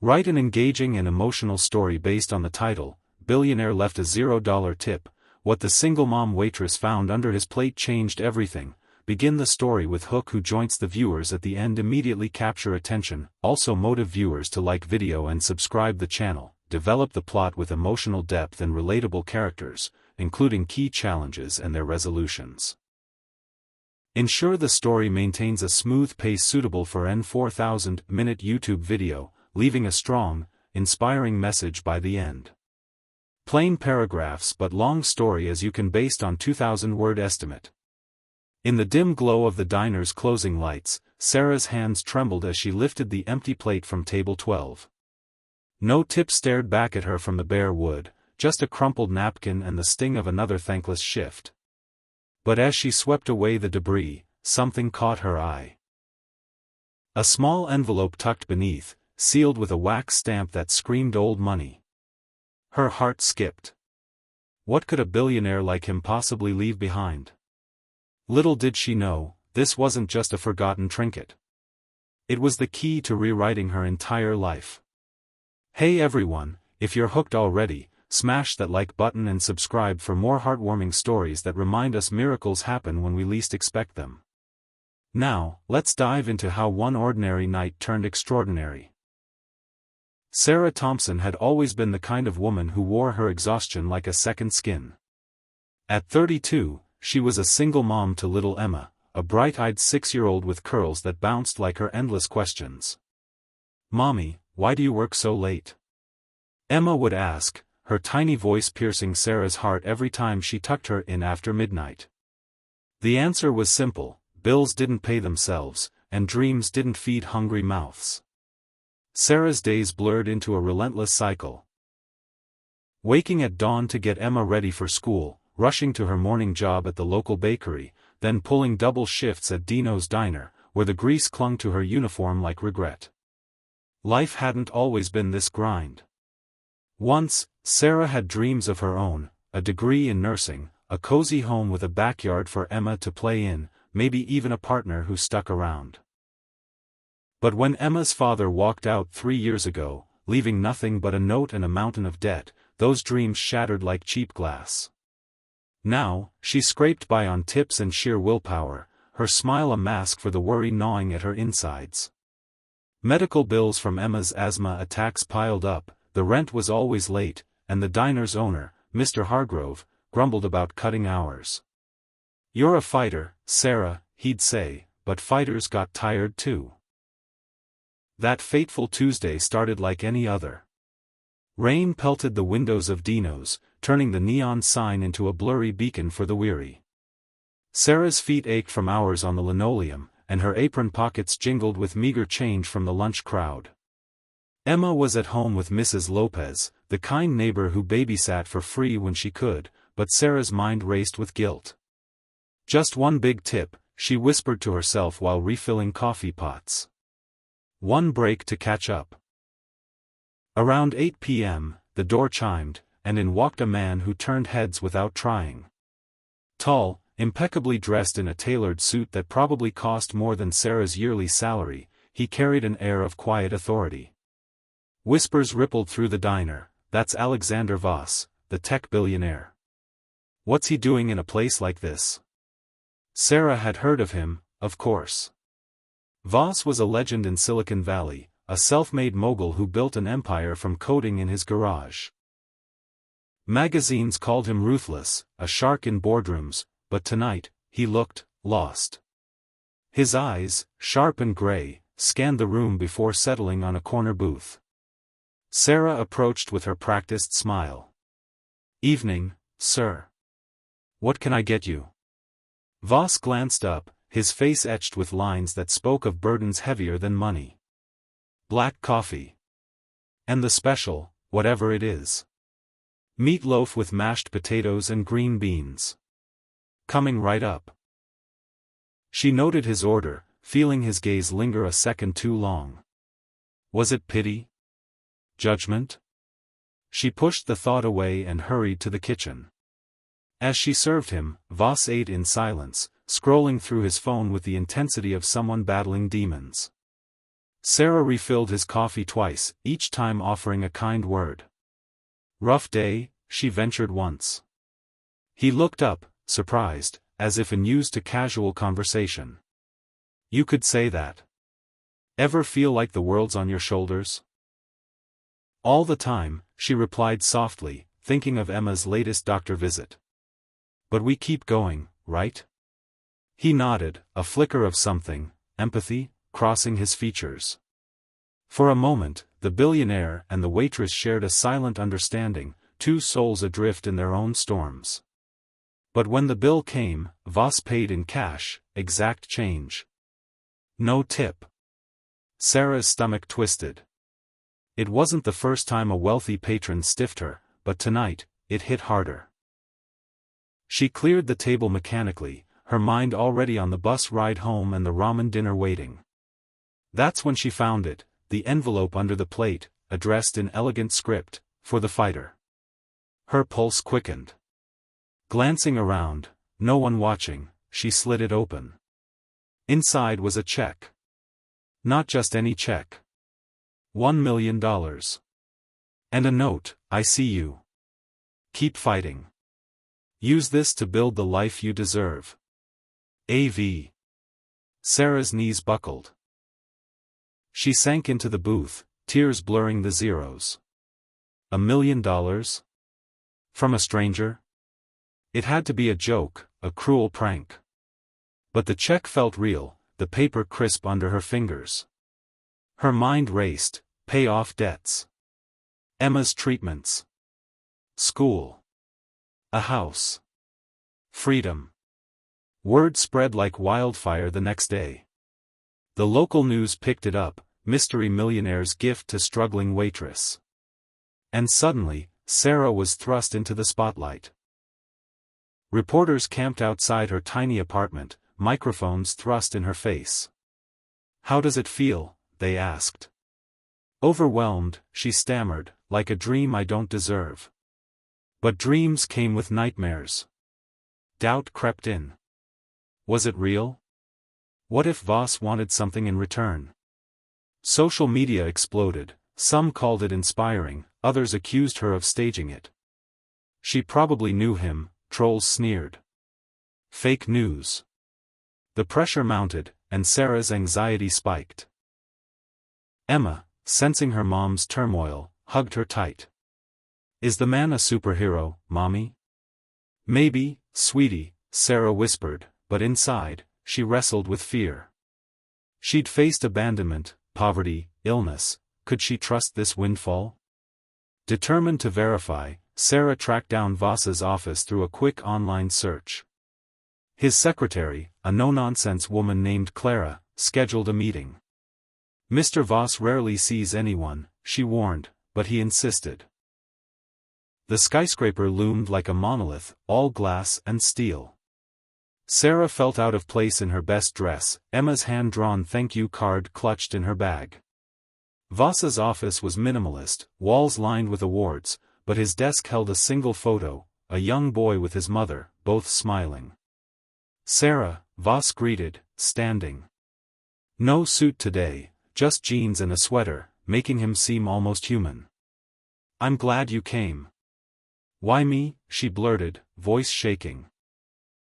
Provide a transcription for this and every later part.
Write an engaging and emotional story based on the title. Billionaire left a $0 tip. What the single mom waitress found under his plate changed everything. Begin the story with hook who joints the viewers at the end. Immediately capture attention. Also motive viewers to like video and subscribe the channel. Develop the plot with emotional depth and relatable characters, including key challenges and their resolutions. Ensure the story maintains a smooth pace suitable for an 4,000-minute YouTube video, leaving a strong, inspiring message by the end. Plain paragraphs but long story as you can based on 2,000-word estimate. In the dim glow of the diner's closing lights, Sarah's hands trembled as she lifted the empty plate from table 12. No tip stared back at her from the bare wood, just a crumpled napkin and the sting of another thankless shift. But as she swept away the debris, something caught her eye. A small envelope tucked beneath, sealed with a wax stamp that screamed old money. Her heart skipped. What could a billionaire like him possibly leave behind? Little did she know, this wasn't just a forgotten trinket. It was the key to rewriting her entire life. Hey everyone, if you're hooked already, smash that like button and subscribe for more heartwarming stories that remind us miracles happen when we least expect them. Now, let's dive into how one ordinary night turned extraordinary. Sarah Thompson had always been the kind of woman who wore her exhaustion like a second skin. At 32, she was a single mom to little Emma, a bright-eyed 6-year-old with curls that bounced like her endless questions. "Mommy, why do you work so late?" Emma would ask, her tiny voice piercing Sarah's heart every time she tucked her in after midnight. The answer was simple: bills didn't pay themselves, and dreams didn't feed hungry mouths. Sarah's days blurred into a relentless cycle. Waking at dawn to get Emma ready for school, rushing to her morning job at the local bakery, then pulling double shifts at Dino's diner, where the grease clung to her uniform like regret. Life hadn't always been this grind. Once, Sarah had dreams of her own, a degree in nursing, a cozy home with a backyard for Emma to play in, maybe even a partner who stuck around. But when Emma's father walked out 3 years ago, leaving nothing but a note and a mountain of debt, those dreams shattered like cheap glass. Now, she scraped by on tips and sheer willpower, her smile a mask for the worry gnawing at her insides. Medical bills from Emma's asthma attacks piled up, the rent was always late, and the diner's owner, Mr. Hargrove, grumbled about cutting hours. "You're a fighter, Sarah," he'd say, but fighters got tired too. That fateful Tuesday started like any other. Rain pelted the windows of Dino's, turning the neon sign into a blurry beacon for the weary. Sarah's feet ached from hours on the linoleum, and her apron pockets jingled with meager change from the lunch crowd. Emma was at home with Mrs. Lopez, the kind neighbor who babysat for free when she could, but Sarah's mind raced with guilt. "Just one big tip," she whispered to herself while refilling coffee pots. "One break to catch up." Around 8 p.m., the door chimed, and in walked a man who turned heads without trying. Tall, impeccably dressed in a tailored suit that probably cost more than Sarah's yearly salary, he carried an air of quiet authority. Whispers rippled through the diner, "That's Alexander Voss, the tech billionaire. What's he doing in a place like this?" Sarah had heard of him, of course. Voss was a legend in Silicon Valley, a self-made mogul who built an empire from coding in his garage. Magazines called him ruthless, a shark in boardrooms, but tonight, he looked lost. His eyes, sharp and gray, scanned the room before settling on a corner booth. Sarah approached with her practiced smile. "Evening, sir. What can I get you?" Voss glanced up, his face etched with lines that spoke of burdens heavier than money. "Black coffee. And the special, whatever it is. Meatloaf with mashed potatoes and green beans. Coming right up." She noted his order, feeling his gaze linger a second too long. Was it pity? Judgment? She pushed the thought away and hurried to the kitchen. As she served him, Voss ate in silence, scrolling through his phone with the intensity of someone battling demons. Sarah refilled his coffee twice, each time offering a kind word. Rough day, she ventured once. He looked up, surprised, as if unused to casual conversation. You could say that. Ever feel like the world's on your shoulders? All the time, she replied softly, thinking of Emma's latest doctor visit. But we keep going, right? He nodded, a flicker of something, empathy, crossing his features. For a moment, the billionaire and the waitress shared a silent understanding, two souls adrift in their own storms. But when the bill came, Voss paid in cash, exact change. No tip. Sarah's stomach twisted. It wasn't the first time a wealthy patron stiffed her, but tonight, it hit harder. She cleared the table mechanically, her mind already on the bus ride home and the ramen dinner waiting. That's when she found it, the envelope under the plate, addressed in elegant script, for the fighter. Her pulse quickened. Glancing around, no one watching, she slid it open. Inside was a check. Not just any check. $1 million. And a note, I see you. Keep fighting. Use this to build the life you deserve. A.V. Sarah's knees buckled. She sank into the booth, tears blurring the zeros. $1 million? From a stranger? It had to be a joke, a cruel prank. But the check felt real, the paper crisp under her fingers. Her mind raced, pay off debts. Emma's treatments. School. A house. Freedom. Word spread like wildfire the next day. The local news picked it up, mystery millionaire's gift to struggling waitress. And suddenly, Sarah was thrust into the spotlight. Reporters camped outside her tiny apartment, microphones thrust in her face. How does it feel? They asked. Overwhelmed, she stammered, like a dream I don't deserve. But dreams came with nightmares. Doubt crept in. Was it real? What if Voss wanted something in return? Social media exploded, some called it inspiring, others accused her of staging it. She probably knew him, trolls sneered. Fake news. The pressure mounted, and Sarah's anxiety spiked. Emma, sensing her mom's turmoil, hugged her tight. Is the man a superhero, Mommy? Maybe, sweetie, Sarah whispered, but inside, she wrestled with fear. She'd faced abandonment, poverty, illness, could she trust this windfall? Determined to verify, Sarah tracked down Voss's office through a quick online search. His secretary, a no-nonsense woman named Clara, scheduled a meeting. Mr. Voss rarely sees anyone, she warned, but he insisted. The skyscraper loomed like a monolith, all glass and steel. Sarah felt out of place in her best dress, Emma's hand-drawn thank-you card clutched in her bag. Voss's office was minimalist, walls lined with awards, but his desk held a single photo, a young boy with his mother, both smiling. Sarah, Voss greeted, standing. No suit today, just jeans and a sweater, making him seem almost human. I'm glad you came. Why me? She blurted, voice shaking.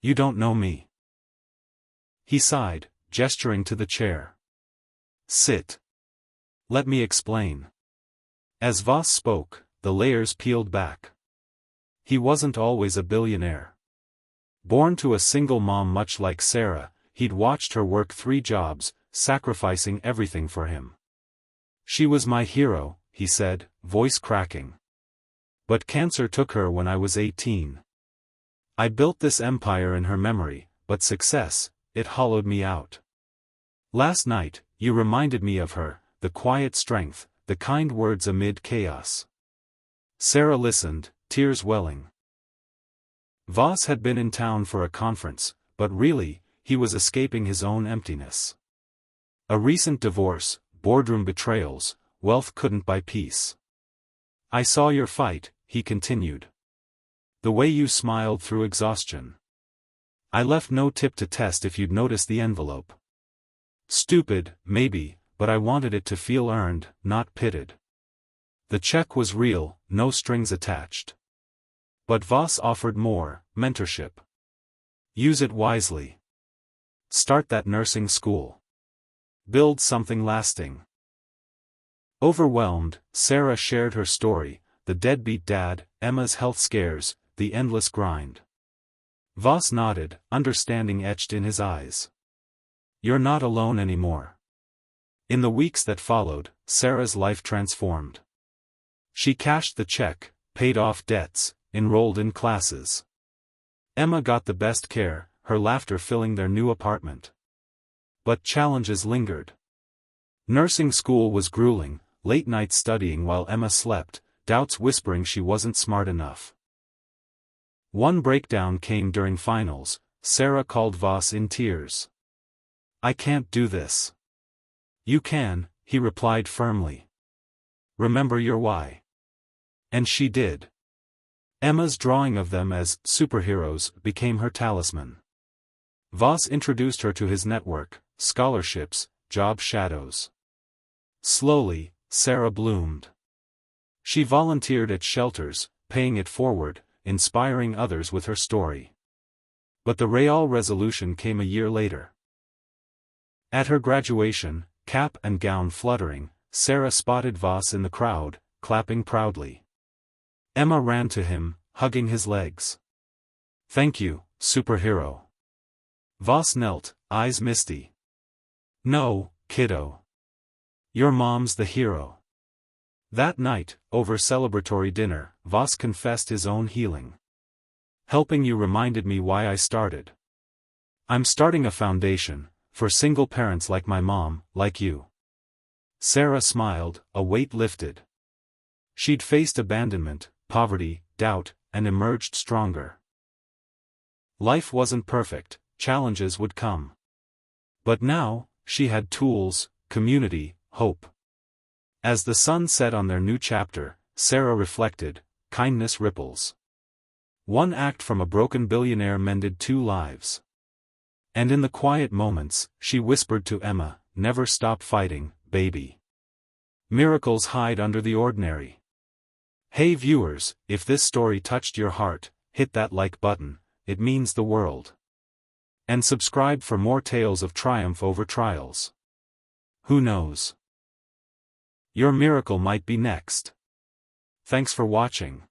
You don't know me. He sighed, gesturing to the chair. Sit. Let me explain. As Voss spoke, the layers peeled back. He wasn't always a billionaire. Born to a single mom much like Sarah, he'd watched her work 3 jobs, sacrificing everything for him. She was my hero, he said, voice cracking. But cancer took her when I was 18. I built this empire in her memory, but success, it hollowed me out. Last night, you reminded me of her, the quiet strength, the kind words amid chaos. Sarah listened, tears welling. Voss had been in town for a conference, but really, he was escaping his own emptiness. A recent divorce, boardroom betrayals, wealth couldn't buy peace. I saw your fight, he continued. The way you smiled through exhaustion. I left no tip to test if you'd notice the envelope. Stupid, maybe, but I wanted it to feel earned, not pitted. The check was real, no strings attached. But Voss offered more: mentorship. Use it wisely. Start that nursing school. Build something lasting. Overwhelmed, Sarah shared her story: the deadbeat dad, Emma's health scares, the endless grind. Voss nodded, understanding etched in his eyes. You're not alone anymore. In the weeks that followed, Sarah's life transformed. She cashed the check, paid off debts, enrolled in classes. Emma got the best care, her laughter filling their new apartment. But challenges lingered. Nursing school was grueling, late nights studying while Emma slept, doubts whispering she wasn't smart enough. One breakdown came during finals. Sarah called Voss in tears. "I can't do this." "You can," he replied firmly. "Remember your why." And she did. Emma's drawing of them as superheroes became her talisman. Voss introduced her to his network: scholarships, job shadows. Slowly, Sarah bloomed. She volunteered at shelters, paying it forward, inspiring others with her story. But the real resolution came a year later. At her graduation, cap and gown fluttering, Sarah spotted Voss in the crowd, clapping proudly. Emma ran to him, hugging his legs. "Thank you, superhero." Voss knelt, eyes misty. "No, kiddo. Your mom's the hero." That night, over celebratory dinner, Voss confessed his own healing. "Helping you reminded me why I started. I'm starting a foundation, for single parents like my mom, like you." Sarah smiled, a weight lifted. She'd faced abandonment, poverty, doubt, and emerged stronger. Life wasn't perfect, challenges would come. But now, she had tools, community, hope. As the sun set on their new chapter, Sarah reflected: kindness ripples. One act from a broken billionaire mended 2 lives. And in the quiet moments, she whispered to Emma, "Never stop fighting, baby. Miracles hide under the ordinary." Hey viewers, if this story touched your heart, hit that like button, it means the world. And subscribe for more tales of triumph over trials. Who knows? Your miracle might be next. Thanks for watching.